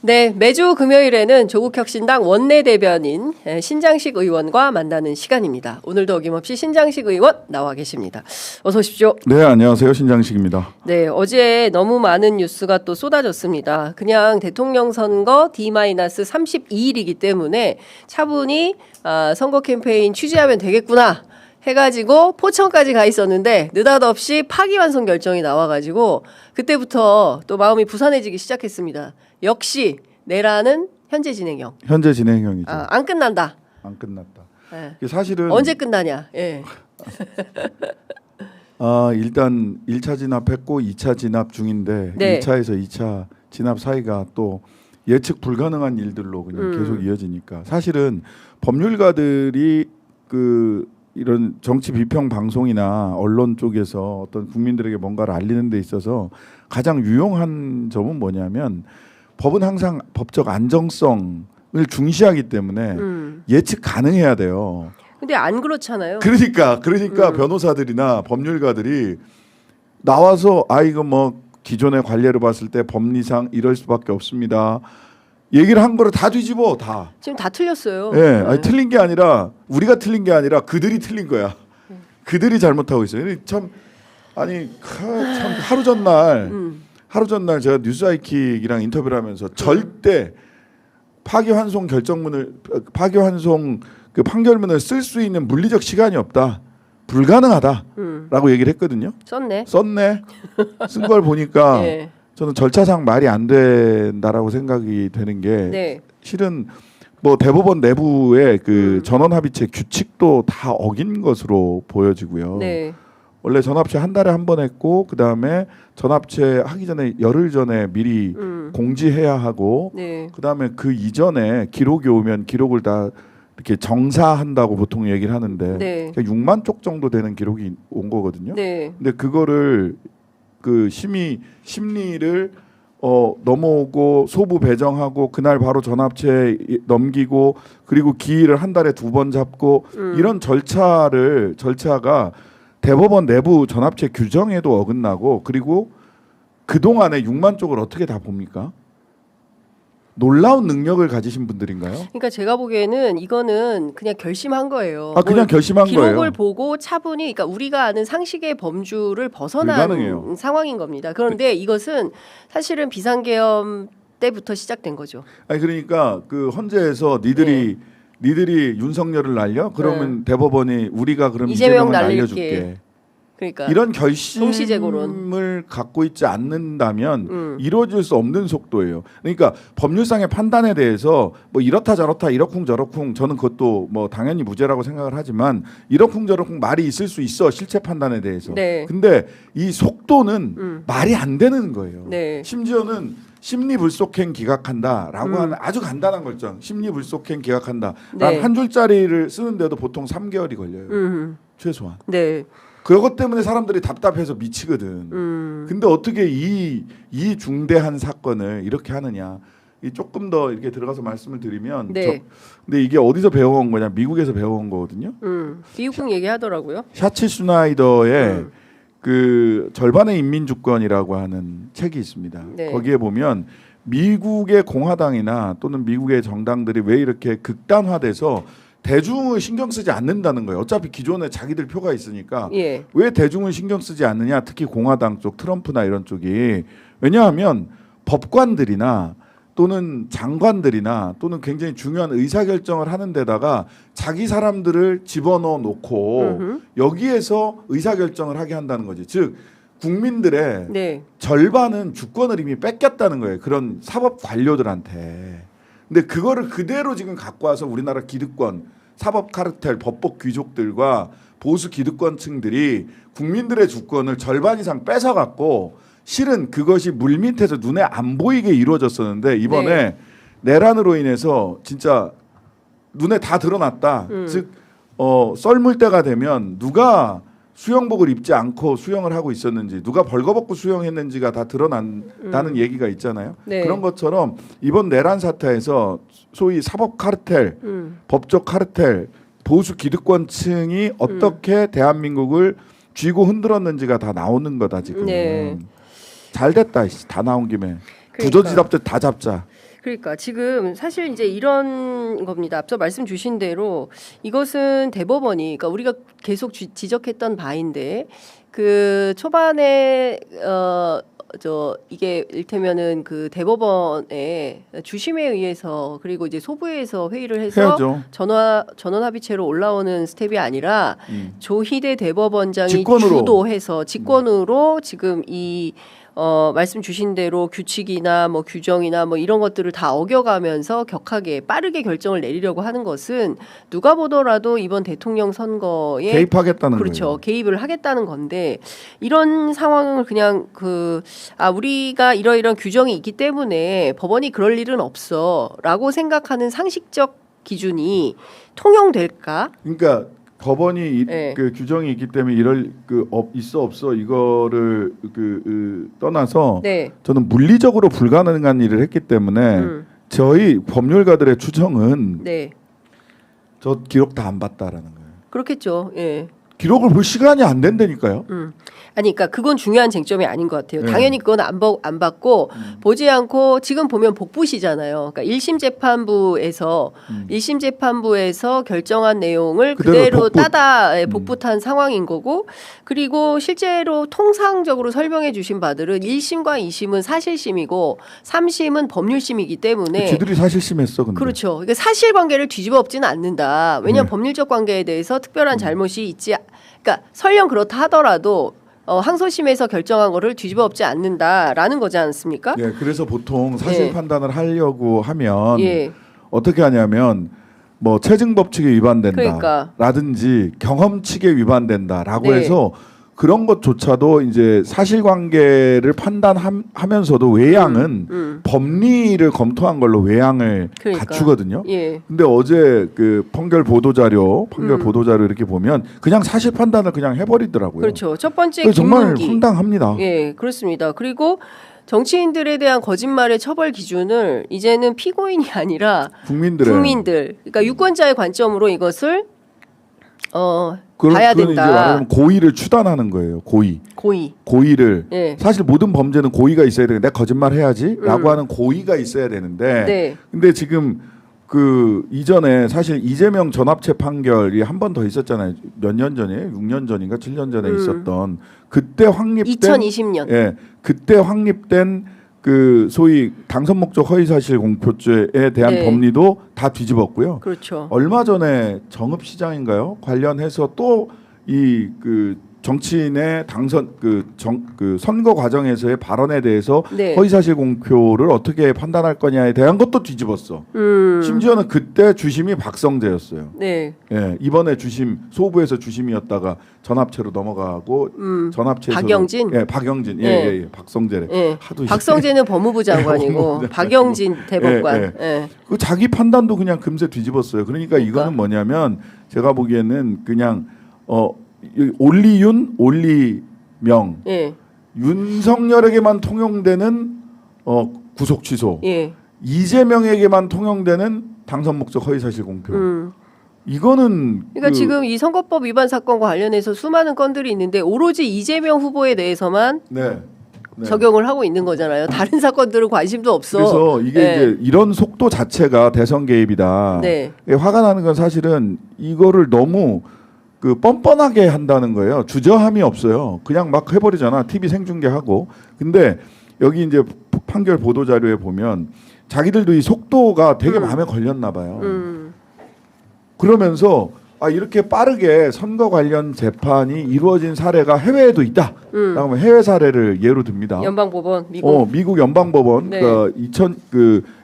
네, 매주 금요일에는 조국혁신당 원내대변인 신장식 의원과 만나는 시간입니다. 오늘도 어김없이 신장식 의원 나와 계십니다. 어서 오십시오. 네, 안녕하세요. 신장식입니다. 네, 어제 너무 많은 뉴스가 또 쏟아졌습니다. 그냥 대통령 선거 D-32일이기 때문에 차분히 선거 캠페인 취재하면 되겠구나 해가지고 포천까지 가 있었는데 느닷없이 파기환송 결정이 나와가지고 그때부터 또 마음이 부산해지기 시작했습니다. 역시 내란은 현재 진행형. 현재 진행형이죠. 안 끝난다. 안 끝났다. 네. 사실은 언제 끝나냐. 예. 일단 1차 진압했고 2차 진압 중인데 네. 1차에서 2차 진압 사이가 또 예측 불가능한 일들로 그냥 계속 이어지니까 사실은 법률가들이 이런 정치 비평 방송이나 언론 쪽에서 어떤 국민들에게 뭔가를 알리는 데 있어서 가장 유용한 점은 뭐냐면 법은 항상 법적 안정성을 중시하기 때문에 예측 가능해야 돼요. 근데 안 그렇잖아요. 그러니까 변호사들이나 법률가들이 나와서 이거 뭐 기존의 관례로 봤을 때 법리상 이럴 수밖에 없습니다. 얘기를 한 거를 다 뒤집어 다. 지금 다 틀렸어요. 예, 네. 아니, 틀린 게 아니라 우리가 틀린 게 아니라 그들이 틀린 거야. 그들이 잘못하고 있어요. 참 하루 전날 제가 뉴스아이킥이랑 인터뷰를 하면서 절대 파기환송 그 판결문을 쓸 수 있는 물리적 시간이 없다. 불가능하다라고 얘기를 했거든요. 썼네. 쓴 걸 보니까 네. 저는 절차상 말이 안 된다라고 생각이 되는 게 네. 실은 뭐 대법원 내부의 그 전원 합의체 규칙도 다 어긴 것으로 보여지고요. 네. 원래 전합체 한 달에 한 번 했고 그 다음에 전합체 하기 전에 열흘 전에 미리 공지해야 하고 네. 그 다음에 그 이전에 기록이 오면 기록을 다 이렇게 정사한다고 보통 얘기를 하는데 네. 6만 쪽 정도 되는 기록이 온 거거든요. 네. 근데 그거를 그 심리를 넘어오고 소부 배정하고 그날 바로 전합체 넘기고 그리고 기일을 한 달에 2번 잡고 이런 절차가 대법원 내부 전합체 규정에도 어긋나고 그리고 그동안에 6만 쪽을 어떻게 다 봅니까? 놀라운 능력을 가지신 분들인가요? 그러니까 제가 보기에는 이거는 그냥 결심한 거예요. 그냥 결심한 기록을 거예요. 보고 차분히 그러니까 우리가 아는 상식의 범주를 벗어난 불가능해요. 상황인 겁니다. 그런데 이것은 사실은 비상계엄 때부터 시작된 거죠. 아니 그러니까 그 헌재에서 니들이 윤석열을 날려? 그러면 대법원이 우리가 그럼 이재명을 날려줄게. 그러니까 이런 결심을 갖고 있지 않는다면 이루어질 수 없는 속도예요. 그러니까 법률상의 판단에 대해서 뭐 이렇다 저렇다 이러쿵저러쿵 저는 그것도 뭐 당연히 무죄라고 생각을 하지만 이러쿵저러쿵 말이 있을 수 있어 실체 판단에 대해서. 네. 근데 이 속도는 말이 안 되는 거예요. 네. 심지어는 심리불속행 기각한다라고 하는 아주 간단한 결정. 심리불속행 기각한다. 네. 한 줄짜리를 쓰는데도 보통 3개월이 걸려요. 최소한. 네. 그것 때문에 사람들이 답답해서 미치거든. 근데 어떻게 이 중대한 사건을 이렇게 하느냐. 조금 더 이렇게 들어가서 말씀을 드리면 네. 근데 이게 어디서 배워온 거냐. 미국에서 배워온 거거든요. 미국 얘기하더라고요. 샤치 슈나이더의 그 절반의 인민주권이라고 하는 책이 있습니다. 네. 거기에 보면 미국의 공화당이나 또는 미국의 정당들이 왜 이렇게 극단화돼서 대중을 신경 쓰지 않는다는 거예요. 어차피 기존에 자기들 표가 있으니까 예. 왜 대중을 신경 쓰지 않느냐. 특히 공화당 쪽 트럼프나 이런 쪽이. 왜냐하면 법관들이나 또는 장관들이나 또는 굉장히 중요한 의사결정을 하는 데다가 자기 사람들을 집어넣어 놓고 여기에서 의사결정을 하게 한다는 거지. 즉 국민들의 네. 절반은 주권을 이미 뺏겼다는 거예요. 그런 사법 관료들한테. 근데 그거를 그대로 지금 갖고 와서 우리나라 기득권, 사법 카르텔, 법복 귀족들과 보수 기득권층들이 국민들의 주권을 절반 이상 뺏어갖고 실은 그것이 물밑에서 눈에 안 보이게 이루어졌었는데 이번에 네. 내란으로 인해서 진짜 눈에 다 드러났다. 즉 썰물 때가 되면 누가 수영복을 입지 않고 수영을 하고 있었는지 누가 벌거벗고 수영했는지가 다 드러난다는 얘기가 있잖아요. 네. 그런 것처럼 이번 내란 사태에서 소위 사법 카르텔, 법적 카르텔, 보수 기득권층이 어떻게 대한민국을 쥐고 흔들었는지가 다 나오는 거다 지금. 네. 잘 됐다. 다 나온 김에 부조지답들 다 잡자. 그러니까 지금 사실 이제 이런 겁니다. 앞서 말씀 주신 대로 이것은 대법원이, 그러니까 우리가 계속 지적했던 바인데 그 초반에 이게 일테면은 그 대법원의 주심에 의해서 그리고 이제 소부에서 회의를 해서 해야죠. 전원 합의체로 올라오는 스텝이 아니라 조희대 대법원장이 직권으로. 주도해서 직권으로 지금 이 말씀 주신 대로 규칙이나 뭐 규정이나 뭐 이런 것들을 다 어겨가면서 격하게 빠르게 결정을 내리려고 하는 것은 누가 보더라도 이번 대통령 선거에 개입하겠다는 그렇죠. 거예요. 개입을 하겠다는 건데 이런 상황을 그냥 우리가 이러이런 규정이 있기 때문에 법원이 그럴 일은 없어라고 생각하는 상식적 기준이 통용될까? 그러니까 법원이 네. 그 규정이 있기 때문에 이럴 있어 없어 이거를 떠나서 네. 저는 물리적으로 불가능한 일을 했기 때문에 저희 법률가들의 추정은 네. 저 기록 다 안 봤다라는 거예요. 그렇겠죠. 예. 기록을 볼 시간이 안 된다니까요. 아니, 그러니까 그건 중요한 쟁점이 아닌 것 같아요. 네. 당연히 그건 안 받고 보지 않고 지금 보면 복부시잖아요. 그러니까 1심 재판부에서 결정한 내용을 그대로 복붙한 상황인 거고, 그리고 실제로 통상적으로 설명해 주신 바들은 1심과 2심은 사실심이고 3심은 법률심이기 때문에 지들이 사실심했어. 근데. 그렇죠. 그러니까 사실관계를 뒤집어 엎지는 않는다. 왜냐하면 네. 법률적 관계에 대해서 특별한 잘못이 있지. 그러니까 설령 그렇다 하더라도 항소심에서 결정한 거를 뒤집어 엎지 않는다라는 거지 않습니까? 예, 그래서 보통 사실 예. 판단을 하려고 하면 예. 어떻게 하냐면 뭐 체증 법칙에 위반된다. 그러니까. 라든지 경험칙에 위반된다라고 네. 해서 그런 것조차도 이제 사실관계를 판단하면서도 외양은 법리를 검토한 걸로 외양을 그러니까. 갖추거든요. 예. 근데 어제 그 판결 보도 자료 이렇게 보면 그냥 사실 판단을 그냥 해버리더라고요. 그렇죠. 첫 번째 그래서 정말 김문기. 황당합니다. 예, 그렇습니다. 그리고 정치인들에 대한 거짓말의 처벌 기준을 이제는 피고인이 아니라 국민들, 그러니까 유권자의 관점으로 이것을 봐야 그건 이제 된다. 말하면 고의를 추단하는 거예요. 고의를 예. 사실 모든 범죄는 고의가 있어야 되는데 내가 거짓말 해야지라고 하는 고의가 있어야 되는데 네. 근데 지금 그 이전에 사실 이재명 전합체 판결이 한 번 더 있었잖아요. 몇 년 전에 6년 전인가 7년 전에 있었던 그때 확립된 2020년. 예. 그때 확립된 그 소위 당선 목적 허위 사실 공표죄에 대한 네. 법리도 다 뒤집었고요. 그렇죠. 얼마 전에 정읍시장인가요? 관련해서 또 이 그 정치인의 당선 그 선거 과정에서의 발언에 대해서 네. 허위사실 공표를 어떻게 판단할 거냐에 대한 것도 뒤집었어. 심지어는 그때 주심이 박성재였어요. 네. 예, 이번에 주심 소부에서 주심이었다가 전합체로 넘어가고 전합체에서 박영진? 예, 박영진. 예, 네. 예, 박성재래. 예. 하도 박성재는 법무부 장관이고 법무부 박영진 대법관. 예, 예. 그 자기 판단도 그냥 금세 뒤집었어요. 그러니까 이거는 뭐냐면 제가 보기에는 그냥 올리윤, 올리명, 예. 윤석열에게만 통용되는 구속 취소, 예. 이재명에게만 통용되는 당선 목적 허위사실 공표. 이거는 그러니까 지금 이 선거법 위반 사건과 관련해서 수많은 건들이 있는데 오로지 이재명 후보에 대해서만 네. 적용을 하고 있는 거잖아요. 다른 사건들은 관심도 없어. 그래서 이게 네. 이제 이런 속도 자체가 대선 개입이다. 네. 화가 나는 건 사실은 이거를 너무 그 뻔뻔하게 한다는 거예요. 주저함이 없어요. 그냥 막 해버리잖아. TV 생중계하고. 근데 여기 이제 판결 보도 자료에 보면 자기들도 이 속도가 되게 마음에 걸렸나 봐요. 그러면서 이렇게 빠르게 선거 관련 재판이 이루어진 사례가 해외에도 있다. 그러면 해외 사례를 예로 듭니다. 연방법원 미국. 미국 연방법원 네.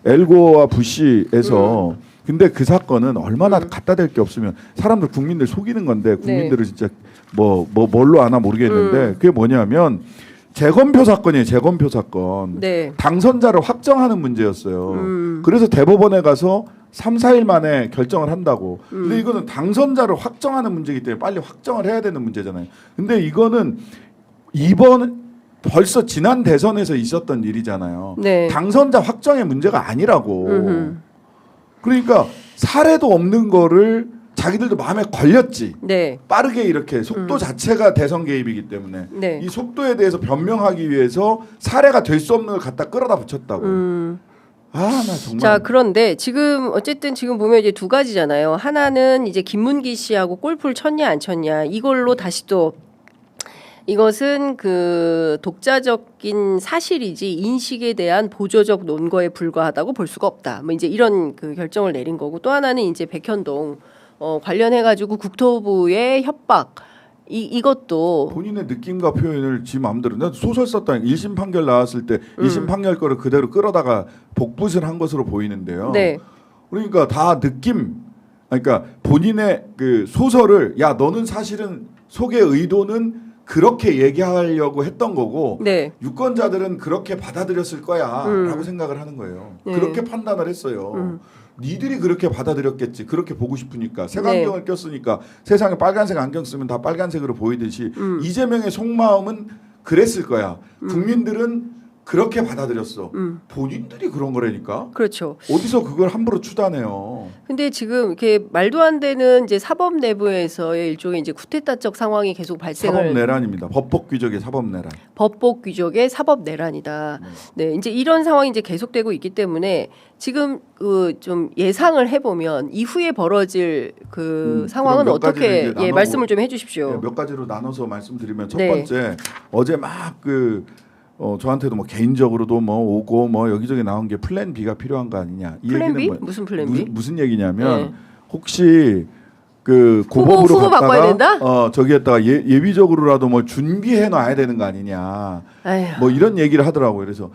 엘고와 부시에서 근데 그 사건은 얼마나 갖다 댈 게 없으면 사람들 국민들 속이는 건데 국민들을 진짜 뭘로 아나 모르겠는데 그게 뭐냐면 재검표 사건이에요. 재검표 사건. 네. 당선자를 확정하는 문제였어요. 그래서 대법원에 가서 3, 4일 만에 결정을 한다고. 근데 이거는 당선자를 확정하는 문제이기 때문에 빨리 확정을 해야 되는 문제잖아요. 근데 이거는 벌써 지난 대선에서 있었던 일이잖아요. 네. 당선자 확정의 문제가 아니라고. 그러니까 사례도 없는 거를 자기들도 마음에 걸렸지. 네. 빠르게 이렇게 속도 자체가 대선 개입이기 때문에 네. 이 속도에 대해서 변명하기 위해서 사례가 될 수 없는 걸 갖다 끌어다 붙였다고. 나 정말. 자, 그런데 지금 어쨌든 지금 보면 이제 두 가지잖아요. 하나는 이제 김문기 씨하고 골프를 쳤냐 안 쳤냐 이걸로 다시 또 이것은 그 독자적인 사실이지 인식에 대한 보조적 논거에 불과하다고 볼 수가 없다. 뭐 이제 이런 그 결정을 내린 거고 또 하나는 이제 백현동 관련해 가지고 국토부의 협박 이것도 본인의 느낌과 표현을 지 마음대로. 나 소설 썼다. 1심 판결 나왔을 때 1심 판결 거를 그대로 끌어다가 복붙을 한 것으로 보이는데요. 네. 그러니까 다 느낌. 그러니까 본인의 그 소설을 야 너는 사실은 속의 의도는 그렇게 얘기하려고 했던 거고 네. 유권자들은 그렇게 받아들였을 거야라고 생각을 하는 거예요. 네. 그렇게 판단을 했어요. 니들이 그렇게 받아들였겠지. 그렇게 보고 싶으니까 색안경을 꼈으니까 세상에 빨간색 안경 쓰면 다 빨간색으로 보이듯이 이재명의 속마음은 그랬을 거야. 국민들은 그렇게 받아들였어. 본인들이 그런 거라니까. 그렇죠. 어디서 그걸 함부로 추단해요. 근데 지금 이렇게 말도 안 되는 이제 사법 내부에서의 일종의 이제 쿠데타적 상황이 계속 발생을 사법 내란입니다. 법복 귀족의 사법 내란. 법복 귀족의 사법 내란이다. 네, 이제 이런 상황이 이제 계속되고 있기 때문에 지금 그 좀 예상을 해보면 이후에 벌어질 그 상황은 어떻게 말씀을 좀 해주십시오. 몇 가지로 나눠서 말씀드리면 첫 네. 번째 어제 막 저한테도 뭐 개인적으로도 뭐 오고 뭐 여기저기 나온 게 플랜 B가 필요한 거 아니냐. 이 플랜 얘기는 B? 무슨 플랜 B? 무슨 얘기냐면 네. 혹시 그 고법으로 후보 바꿔야 된다? 저기에다가 예비적으로라도 뭐 준비해 놔야 되는 거 아니냐. 아휴. 뭐 이런 얘기를 하더라고요. 그래서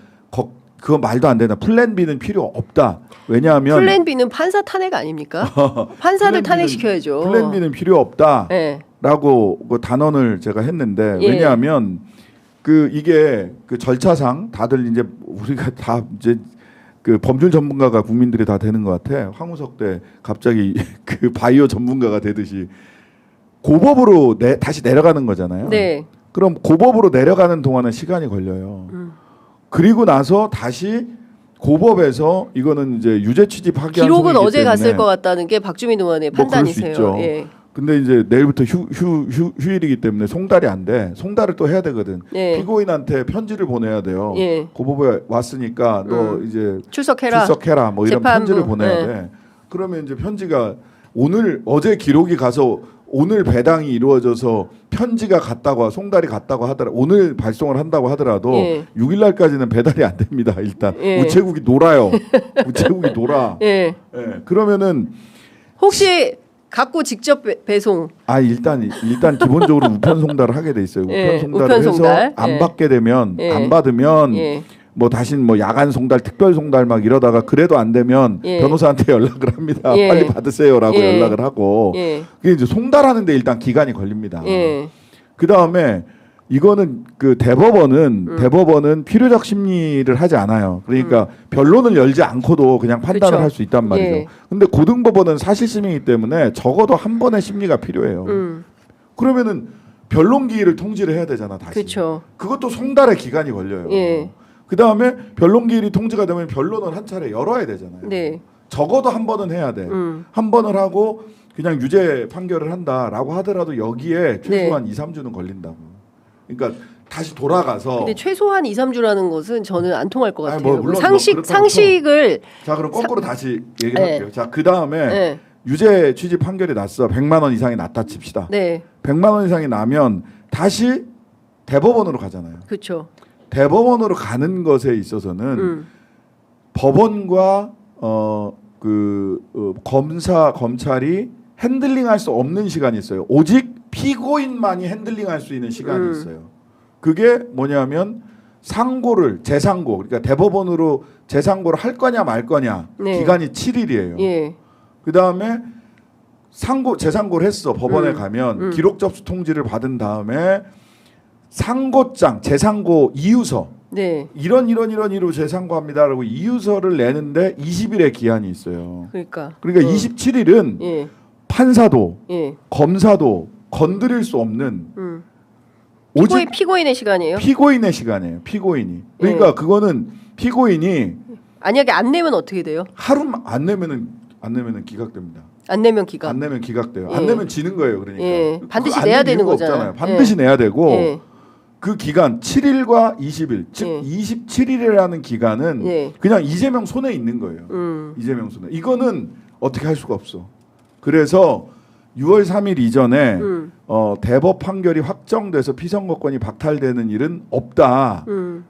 그거 말도 안 된다. 플랜 B는 필요 없다. 왜냐하면 플랜 B는 판사 탄핵 아닙니까? 판사들 탄핵시켜야죠. 플랜 B는 필요 없다. 네. 라고 그 단언을 제가 했는데 예. 왜냐하면 이게 그 절차상 다들 이제 우리가 다 이제 그 법률 전문가가 국민들이 다 되는 것 같아. 황우석 때 갑자기 그 바이오 전문가가 되듯이 고법으로 다시 내려가는 거잖아요. 네. 그럼 고법으로 내려가는 동안은 시간이 걸려요. 그리고 나서 다시 고법에서 이거는 이제 유죄 취집 하기한 기록은 소이기 어제 때문에 갔을 것 같다는 게 박주민 의원의 뭐 그럴 수 판단이세요. 있죠. 예. 근데 이제 내일부터 휴일이기 때문에 송달이 안 돼. 송달을 또 해야 되거든. 예. 피고인한테 편지를 보내야 돼요. 예. 고법에 왔으니까 너 이제 출석해라. 뭐 이런 재판부. 편지를 보내야 예. 돼. 그러면 이제 편지가 어제 기록이 가서 오늘 배당이 이루어져서 편지가 갔다고 송달이 갔다고 하더라도 오늘 발송을 한다고 하더라도 예. 6일 날까지는 배달이 안 됩니다. 일단 예. 우체국이 놀아요. 우체국이 놀아. 예. 예. 그러면은 혹시 갖고 직접 배송. 일단 기본적으로 우편 송달을 하게 돼 있어요. 예, 우편 송달을 우편 해서 송달. 안 예. 받게 되면 예. 안 받으면 예. 뭐 다시 뭐 야간 송달, 특별 송달 막 이러다가 그래도 안 되면 예. 변호사한테 연락을 합니다. 예. 빨리 받으세요라고 예. 연락을 하고 예. 그게 이제 송달하는데 일단 기간이 걸립니다. 예. 그 다음에 이거는 그 대법원은 필요적 심리를 하지 않아요. 그러니까 변론을 열지 않고도 그냥 판단을 그렇죠. 할 수 있단 말이죠. 예. 근데 고등법원은 사실심이기 때문에 적어도 한 번의 심리가 필요해요. 그러면은 변론 기일을 통지를 해야 되잖아 다시. 그렇죠. 그것도 송달의 기간이 걸려요. 예. 그 다음에 변론 기일이 통지가 되면 변론을 한 차례 열어야 되잖아요. 네. 적어도 한 번은 해야 돼. 한 번을 하고 그냥 유죄 판결을 한다라고 하더라도 여기에 최소한 네. 2, 3주는 걸린다고. 그러니까 다시 돌아가서. 근데 최소한 2, 3주라는 것은 저는 안 통할 것 같아요. 뭐 물론 상식을 자 그럼 거꾸로 다시 얘기를 네. 할게요. 자 그 다음에 네. 유죄 취집 판결이 났어. 100만 원 이상이 났다 칩시다. 네. 100만 원 이상이 나면 다시 대법원으로 가잖아요. 그렇죠. 대법원으로 가는 것에 있어서는 법원과 검사 검찰이 핸들링할 수 없는 시간이 있어요. 오직 피고인만이 핸들링할 수 있는 시간이 있어요. 그게 뭐냐면 재상고 그러니까 대법원으로 재상고를 할 거냐 말 거냐 네. 기간이 7일이에요. 예. 그 다음에 재상고를 했어. 법원에 가면 기록 접수 통지를 받은 다음에 상고장 재상고 이유서 네. 이런 이유로 재상고합니다라고 이유서를 내는데 20일의 기한이 있어요. 그러니까 27일은 예. 판사도 예. 검사도 건드릴 수 없는 오직 피고인의 시간이에요. 피고인의 시간이에요. 피고인이. 그러니까 그거는 피고인이 만약에 안 내면 어떻게 돼요? 하루 안 내면은 기각됩니다. 안 내면 기각. 안 내면 기각돼요. 예. 안 내면 지는 거예요. 그러니까 반드시 그거 안 내야 낼 되는 이유가 거잖아요. 없잖아요. 반드시 내야 되고 예. 그 기간 7일과 20일, 즉 예. 27일이라는 기간은 예. 그냥 이재명 손에 있는 거예요. 이재명 손에. 이거는 어떻게 할 수가 없어. 그래서 6월 3일 이전에 대법 판결이 확정돼서 피선거권이 박탈되는 일은 없다.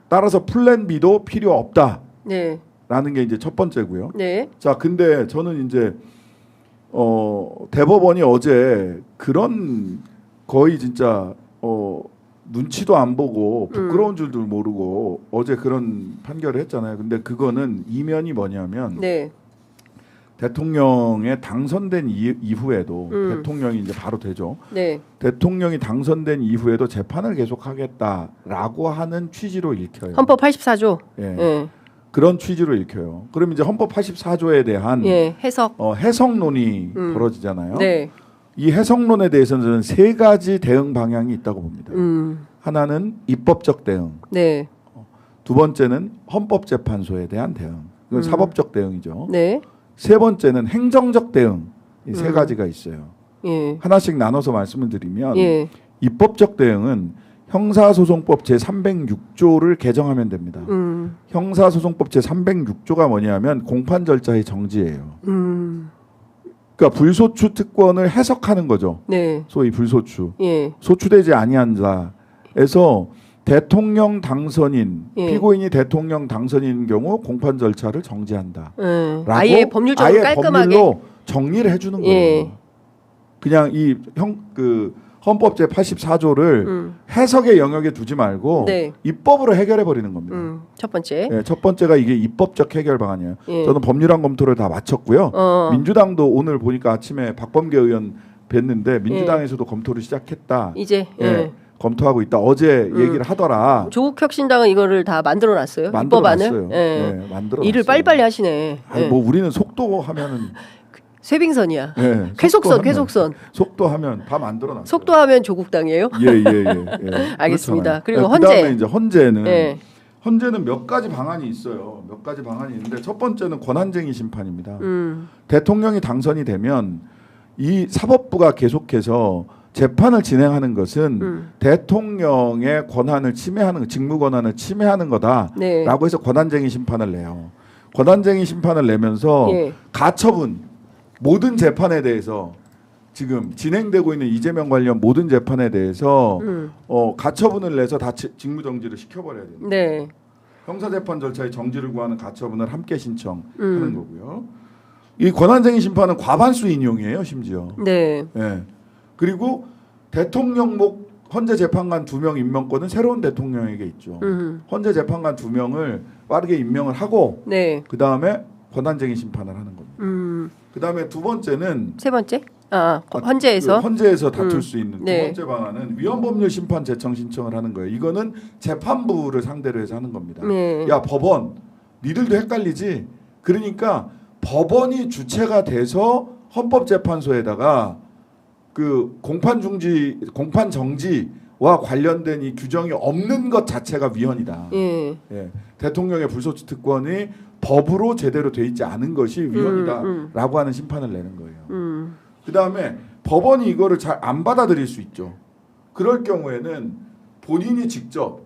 따라서 플랜 B도 필요 없다. 네. 라는 게 이제 첫 번째고요. 네. 자, 근데 저는 이제 대법원이 어제 그런 거의 진짜 눈치도 안 보고 부끄러운 줄도 모르고 어제 그런 판결을 했잖아요. 근데 그거는 이면이 뭐냐면 네. 대통령에 당선된 이후에도 대통령이 이제 바로 되죠. 네. 대통령이 당선된 이후에도 재판을 계속하겠다라고 하는 취지로 읽혀요. 헌법 84조. 예. 예. 그런 취지로 읽혀요. 그럼 이제 헌법 84조에 대한 예. 해석. 해석론이 벌어지잖아요. 네. 이 해석론에 대해서는 저는 세 가지 대응 방향이 있다고 봅니다. 하나는 입법적 대응, 네. 두 번째는 헌법재판소에 대한 대응, 이건 사법적 대응이죠. 네. 세 번째는 행정적 대응, 이 세 가지가 있어요. 예. 하나씩 나눠서 말씀을 드리면 예. 입법적 대응은 형사소송법 제306조를 개정하면 됩니다. 형사소송법 제306조가 뭐냐면 공판 절차의 정지예요. 그러니까 불소추 특권을 해석하는 거죠. 네. 소위 불소추. 예. 소추되지 아니한 자에서 대통령 당선인 예. 피고인이 대통령 당선인 경우 공판 절차를 정지한다. 아예 법률적으로 깔끔하게 법률로 정리를 해주는 거예요. 예. 그냥 이 헌법 제 84조를 해석의 영역에 두지 말고 네. 입법으로 해결해 버리는 겁니다. 첫 번째. 네, 첫 번째가 이게 입법적 해결 방안이에요. 예. 저는 법률안 검토를 다 마쳤고요. 민주당도 오늘 보니까 아침에 박범계 의원 뵀는데 민주당에서도 검토를 시작했다. 이제 예, 검토하고 있다. 어제 얘기를 하더라. 조국 혁신당은 이거를 다 만들어놨어요. 입법안을. 예. 네, 만들어놨어요. 일을 빨리빨리 하시네. 아니, 예. 뭐 우리는 속도하면은 쇠빙선이야. 예, 쾌속선, 속도하면- 쾌속선. 속도하면 다 만들어놨어요. 속도하면 조국당이에요. 예. 알겠습니다. 그렇잖아요. 그리고 그다음에 헌재. 이제 헌재는 예. 헌재는 몇 가지 방안이 있어요. 몇 가지 방안이 있는데 첫 번째는 권한쟁의 심판입니다. 음. 대통령이 당선이 되면 이 사법부가 계속해서 재판을 진행하는 것은 대통령의 권한을 침해하는 직무 권한을 침해하는 거다라고 네. 해서 권한쟁의 심판을 내요. 권한쟁의 심판을 내면서 예. 가처분 모든 재판에 대해서 지금 진행되고 있는 이재명 관련 모든 재판에 대해서 가처분을 내서 다 직무 정지를 시켜버려야 됩니다. 네. 형사재판 절차의 정지를 구하는 가처분을 함께 신청하는 거고요. 이 권한쟁의 심판은 과반수 인용이에요, 심지어. 네. 예. 그리고 대통령목 헌재 재판관 2명 임명권은 새로운 대통령에게 있죠. 헌재 재판관 2명을 빠르게 임명을 하고 네. 그 다음에 권한쟁의 심판을 하는 겁니다. 그 다음에 두 번째는 세 번째. 헌재에서. 헌재에서 다툴 수 있는 네. 두 번째 방안은 위헌법률 심판 제청 신청을 하는 거예요. 이거는 재판부를 상대로 해서 하는 겁니다. 네. 야 법원, 니들도 헷갈리지. 그러니까 법원이 주체가 돼서 헌법재판소에다가 그 공판 정지와 관련된 이 규정이 없는 것 자체가 위헌이다. 예. 예. 대통령의 불소추 특권이 법으로 제대로 돼 있지 않은 것이 위헌이다라고 하는 심판을 내는 거예요. 그 다음에 법원이 이거를 잘 안 받아들일 수 있죠. 그럴 경우에는 본인이 직접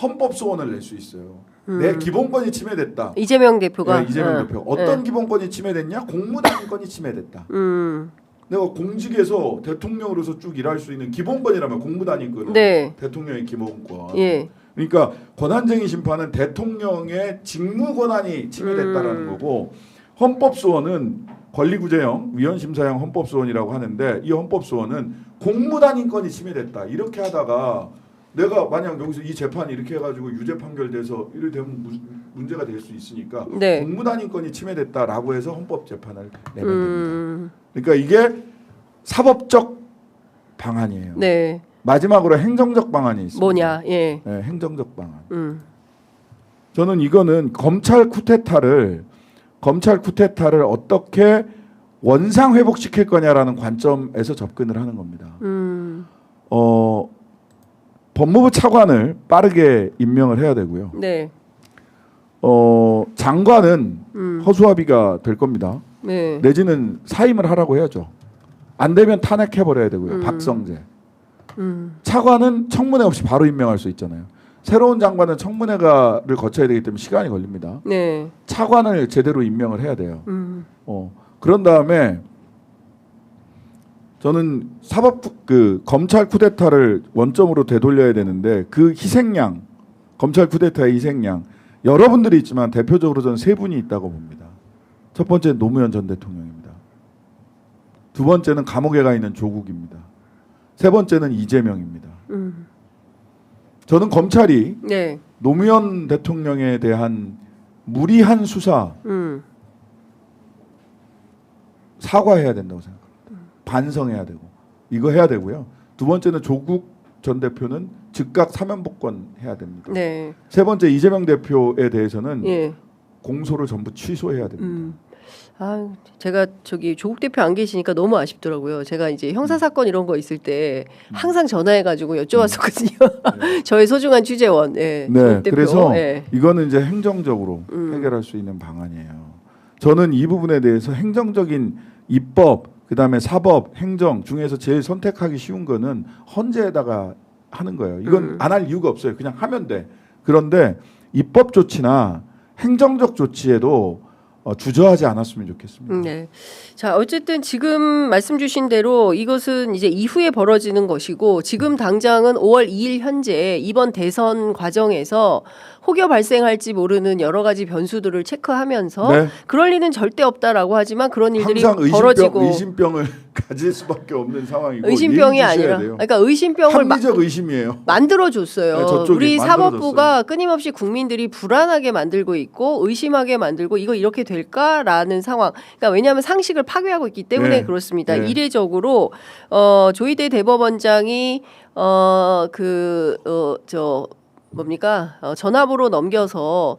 헌법 소원을 낼 수 있어요. 내 기본권이 침해됐다. 이재명 대표가. 네, 이재명 대표 어떤 기본권이 침해됐냐? 공무당권이 침해됐다. 내가 공직에서 대통령으로서 쭉 일할 수 있는 기본권이라면 공무단위권, 네. 대통령의 기본권. 예. 그러니까 권한쟁의 심판은 대통령의 직무 권한이 침해됐다라는 거고, 헌법소원은 권리구제형, 위헌심사형 헌법소원이라고 하는데 이 헌법소원은 공무단위권이 침해됐다. 이렇게 하다가 내가 만약 여기서 이 재판이 이렇게 해가지고 유죄 판결돼서 이렇게 되면 문제가 될 수 있으니까 네. 공무단위권이 침해됐다라고 해서 헌법 재판을 내면 됩니다. 그러니까 이게 사법적 방안이에요. 네. 마지막으로 행정적 방안이 있습니다. 뭐냐? 예. 네, 행정적 방안. 저는 이거는 검찰 쿠데타를 어떻게 원상 회복시킬 거냐라는 관점에서 접근을 하는 겁니다. 법무부 차관을 빠르게 임명을 해야 되고요. 네. 장관은 허수아비가 될 겁니다. 네. 내지는 사임을 하라고 해야죠. 안 되면 탄핵해 버려야 되고요. 박성재. 차관은 청문회 없이 바로 임명할 수 있잖아요. 새로운 장관은 청문회를 거쳐야 되기 때문에 시간이 걸립니다. 네. 차관을 제대로 임명을 해야 돼요. 그런 다음에 저는 검찰 쿠데타를 원점으로 되돌려야 되는데 그 희생양, 검찰 쿠데타의 희생양 여러분들이 있지만 대표적으로 저는 세 분이 있다고 봅니다. 첫 번째는 노무현 전 대통령입니다. 두 번째는 감옥에 가 있는 조국입니다. 세 번째는 이재명입니다. 저는 검찰이 네. 노무현 대통령에 대한 무리한 수사 사과해야 된다고 생각합니다. 반성해야 되고 이거 해야 되고요. 두 번째는 조국 전 대표는 즉각 사면 복권해야 됩니다. 네. 세 번째 이재명 대표에 대해서는 예. 공소를 전부 취소해야 됩니다. 아, 제가 저기 조국 대표 안 계시니까 너무 아쉽더라고요. 제가 이제 형사 사건 이런 거 있을 때 항상 전화해가지고 여쭤봤었거든요. 저의 소중한 취재원, 예, 네, 조국 대표. 그래서 예. 이거는 이제 행정적으로 해결할 수 있는 방안이에요. 저는 이 부분에 대해서 행정적인 입법, 그다음에 사법, 행정 중에서 제일 선택하기 쉬운 거는 헌재에다가 하는 거예요. 이건 안 할 이유가 없어요. 그냥 하면 돼. 그런데 입법 조치나 행정적 조치에도 주저하지 않았으면 좋겠습니다. 네. 자, 어쨌든 지금 말씀 주신 대로 이것은 이제 이후에 벌어지는 것이고 지금 당장은 5월 2일 현재 이번 대선 과정에서 혹여 발생할지 모르는 여러 가지 변수들을 체크하면서 네. 그럴 리는 절대 없다라고 하지만 그런 일들이 항상 벌어지고 의심병을 가질 수밖에 없는 상황이고 의심병이 예의 주셔야 아니라 돼요. 그러니까 의심병을 합리적 의심이에요. 만들어줬어요. 네, 저쪽이 우리 만들어줬어요. 사법부가 끊임없이 국민들이 불안하게 만들고 있고 의심하게 만들고 이거 이렇게 될까라는 상황. 그러니까 왜냐하면 상식을 파괴하고 있기 때문에 네. 그렇습니다. 네. 이례적으로 조희대 대법원장이 전압으로 넘겨서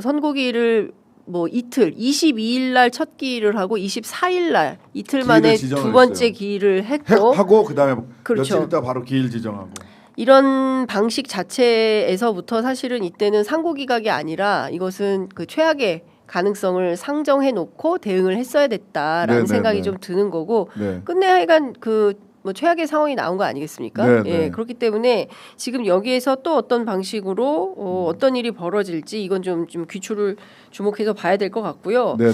선고기일을 뭐 이틀 22일 날 첫 기일을 하고 24일 날 이틀 만에 지정을 두 번째 했어요. 기일을 했고 하고 그다음에 그렇죠. 며칠 있다 바로 기일 지정하고. 이런 방식 자체에서부터 사실은 이때는 상고기각이 아니라 이것은 그 최악의 가능성을 상정해 놓고 대응을 했어야 됐다라는 네, 생각이 네. 좀 드는 거고 네. 끝내 하여간 뭐 최악의 상황이 나온 거 아니겠습니까? 네, 예, 네. 그렇기 때문에 지금 여기에서 또 어떤 방식으로 어떤 일이 벌어질지 이건 좀 귀추를 주목해서 봐야 될 것 같고요. 네네.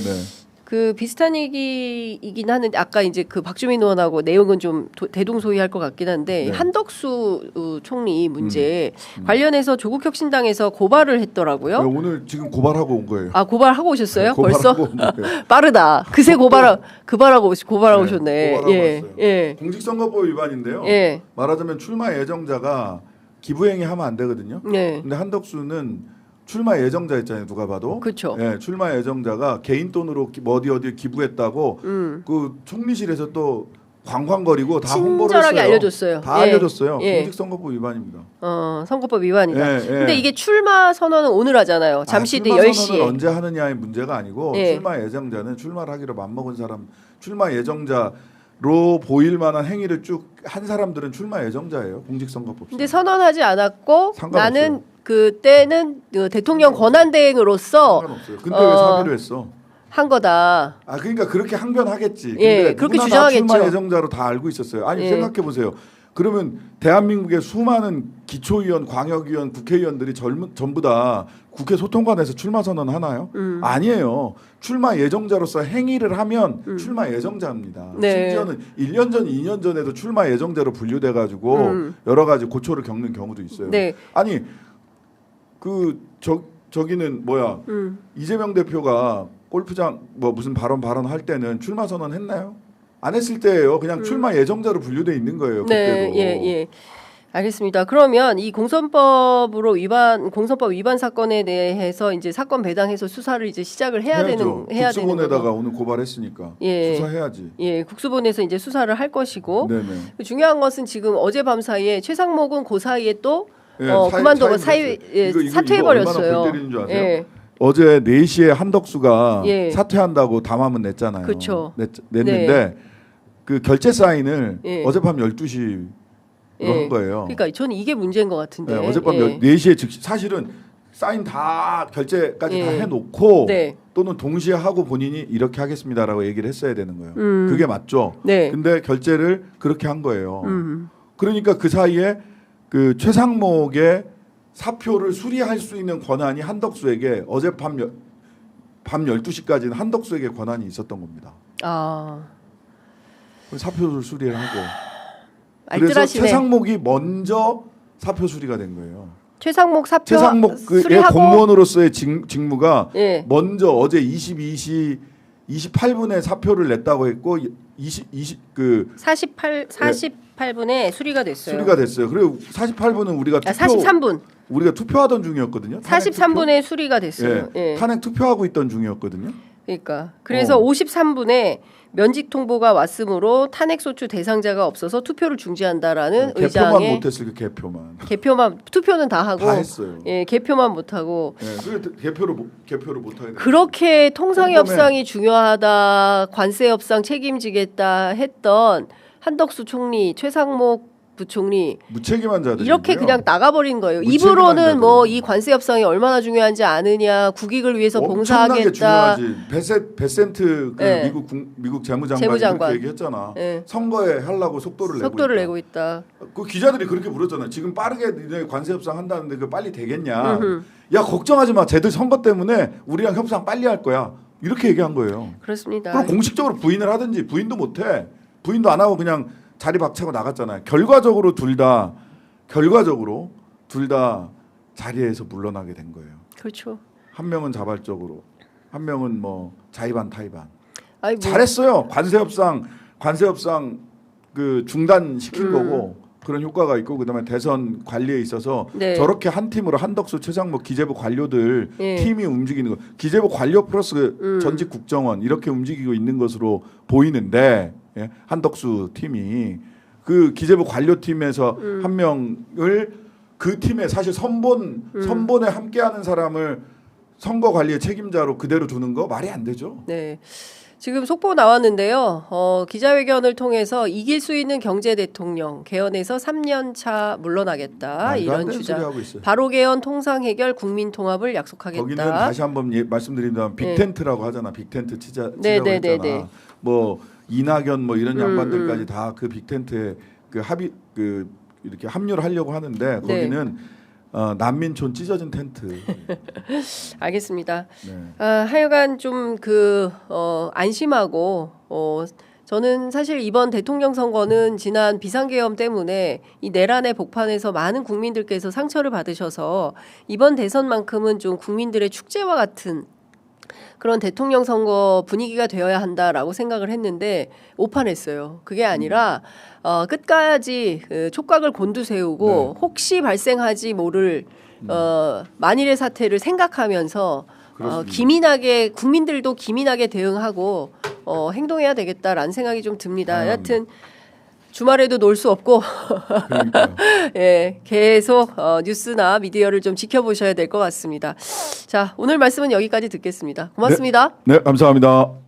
그 비슷한 얘기이긴 하는데 아까 이제 그 박주민 의원하고 내용은 좀 대동소이할 것 같긴 한데 네. 한덕수 총리 문제 관련해서 조국혁신당에서 고발을 했더라고요. 네, 오늘 지금 고발하고 온 거예요. 아 고발하고 오셨어요? 네, 벌써? 고발하고 온 거예요. 빠르다. 그새 고발하고 네, 오셨네. 고발하고 예, 왔어요. 예, 공직선거법 위반인데요. 예, 말하자면 출마 예정자가 기부행위 하면 안 되거든요. 네, 근데 한덕수는 출마 예정자 있잖아요. 누가 봐도. 그렇죠. 예, 출마 예정자가 개인 돈으로 어디에 기부했다고 그 총리실에서 또 광광거리고 다 홍보를 친절하게 했어요. 알려줬어요. 다 예, 알려줬어요. 예. 공직선거법 위반입니다. 선거법 위반이다. 예, 예. 근데 이게 출마 선언은 오늘 하잖아요. 잠시 뒤 출마 10시에. 선언을 언제 하느냐의 문제가 아니고 예. 출마 예정자는 출마를 하기로 맘먹은 사람, 출마 예정자로 보일 만한 행위를 쭉 한 사람들은 출마 예정자예요. 공직선거법. 근데 선언하지 않았고 상관없어요. 나는 그때는 그 대통령 권한대행으로서 상관없어요. 근데 왜 사비로 했어? 한 거다. 아 그러니까 그렇게 항변하겠지. 예, 근데 그렇게 누구나 주장하겠죠. 다 출마 예정자로 다 알고 있었어요. 아니 예. 생각해 보세요. 그러면 대한민국의 수많은 기초의원, 광역의원, 국회의원들이 전부 다 국회 소통관에서 출마 선언 하나요? 아니에요. 출마 예정자로서 행위를 하면 출마 예정자입니다. 네. 심지어는 1년 전, 2년 전에도 출마 예정자로 분류돼 가지고 여러 가지 고초를 겪는 경우도 있어요. 네. 아니 저기는 뭐야? 이재명 대표가 골프장 뭐 무슨 발언할 때는 출마 선언 했나요? 안 했을 때예요. 그냥 출마 예정자로 분류돼 있는 거예요. 네, 그때도. 예, 예. 알겠습니다. 그러면 이 공선법 위반 사건에 대해서 이제 사건 배당해서 수사를 이제 시작을 해야 되는 국수본에다가 거고. 오늘 고발했으니까 예. 수사해야지. 예, 국수본에서 이제 수사를 할 것이고 네네. 중요한 것은 지금 어젯밤 사이에 최상목은 그 사이에 또 예, 그만두고 이거 사퇴해 얼마나 버렸어요. 골 때리는 줄 아세요? 예. 어제 4시에 한덕수가 예. 사퇴한다고 담화문 냈잖아요. 그쵸. 냈는데 네. 그 결재 사인을 예. 어젯밤 12시로 한 거예요. 그러니까 저는 이게 문제인 것 같은데. 네, 어젯밤 예. 4시에 즉시 사실은 사인 다 결제까지 다 예. 해놓고 네. 또는 동시에 하고 본인이 이렇게 하겠습니다라고 얘기를 했어야 되는 거예요. 그게 맞죠. 네. 근데 결제를 그렇게 한 거예요. 그러니까 그 사이에 그 최상목의 사표를 수리할 수 있는 권한이 한덕수에게 어젯밤 밤 12시까지는 한덕수에게 권한이 있었던 겁니다. 사표를 수리를 하고 그래서 알뜰하시네. 최상목이 먼저 사표 수리가 된 거예요. 최상목 사표 최상목 그의 수리하고 공무원으로서의 직무가 예. 먼저 어제 22시 28분에 사표를 냈다고 했고 48분에 수리가 됐어요. 수리가 됐어요. 그리고 48분은 우리가 43분. 우리가 투표하던 중이었거든요. 43분에 수리가 됐어요. 예. 예. 탄핵 투표하고 있던 중이었거든요. 그러니까 그래서 53분에 면직 통보가 왔으므로 탄핵 소추 대상자가 없어서 투표를 중지한다라는 개표만 의장의 못했을 그 개표만 투표는 다 하고 다 했어요. 예, 개표만 못 하고 예, 그래서 개표를 못 하게. 그렇게 통상의 협상이 중요하다, 관세 협상 책임지겠다 했던 한덕수 총리, 최상목 부총리 무책임한 자들 이렇게 그냥 나가버린 거예요. 무책임한 입으로는 자들. 뭐 이 관세 협상이 얼마나 중요한지 아느냐, 국익을 위해서 엄청나게 봉사하겠다. 중요하지. 베센트 그 네. 미국 재무장관이 재무장관. 그렇게 얘기했잖아. 네. 선거에 하려고 속도를 내고 있다. 그 기자들이 그렇게 물었잖아요. 지금 빠르게 니네 관세 협상 한다는데 그 빨리 되겠냐? 야 걱정하지 마. 쟤들 선거 때문에 우리랑 협상 빨리 할 거야. 이렇게 얘기한 거예요. 그렇습니다. 그럼 공식적으로 부인을 하든지 부인도 못해. 부인도 안 하고 그냥 자리 박차고 나갔잖아요. 결과적으로 둘 다 자리에서 물러나게 된 거예요. 그렇죠. 한 명은 자발적으로, 한 명은 뭐 자의반 타의반. 아니, 뭐, 잘했어요. 관세 협상 그 중단시킨 거고 그런 효과가 있고 그다음에 대선 관리에 있어서 네. 저렇게 한 팀으로 한덕수, 최상목 기재부 관료들 예. 팀이 움직이는 거. 기재부 관료 플러스 전직 국정원 이렇게 움직이고 있는 것으로 보이는데 예? 한덕수 팀이 그 기재부 관료팀에서 한 명을 그 팀에 사실 선본에 함께하는 사람을 선거 관리의 책임자로 그대로 두는 거 말이 안 되죠. 네. 지금 속보 나왔는데요. 기자회견을 통해서 이길 수 있는 경제 대통령 개헌에서 3년 차 물러나겠다 말도 안 이런 되는 주장. 소리 하고 있어요. 바로 개헌, 통상 해결, 국민 통합을 약속하겠다. 거기는 다시 한번 말씀드리면 빅텐트라고 하잖아. 빅텐트 치자고 했잖아. 뭐 이낙연 뭐 이런 양반들까지 다 그 빅텐트에 그 합의 그 이렇게 합류를 하려고 하는데 거기는 난민촌 찢어진 텐트. 알겠습니다. 네. 하여간 좀 안심하고 저는 사실 이번 대통령 선거는 지난 비상계엄 때문에 이 내란의 복판에서 많은 국민들께서 상처를 받으셔서 이번 대선만큼은 좀 국민들의 축제와 같은 그런 대통령 선거 분위기가 되어야 한다라고 생각을 했는데 오판했어요. 그게 아니라 끝까지 촉각을 곤두세우고 혹시 발생하지 모를 만일의 사태를 생각하면서 기민하게 국민들도 기민하게 대응하고 행동해야 되겠다라는 생각이 좀 듭니다. 여하튼 주말에도 놀 수 없고 예, 계속 뉴스나 미디어를 좀 지켜보셔야 될 것 같습니다. 자, 오늘 말씀은 여기까지 듣겠습니다. 고맙습니다. 네, 감사합니다.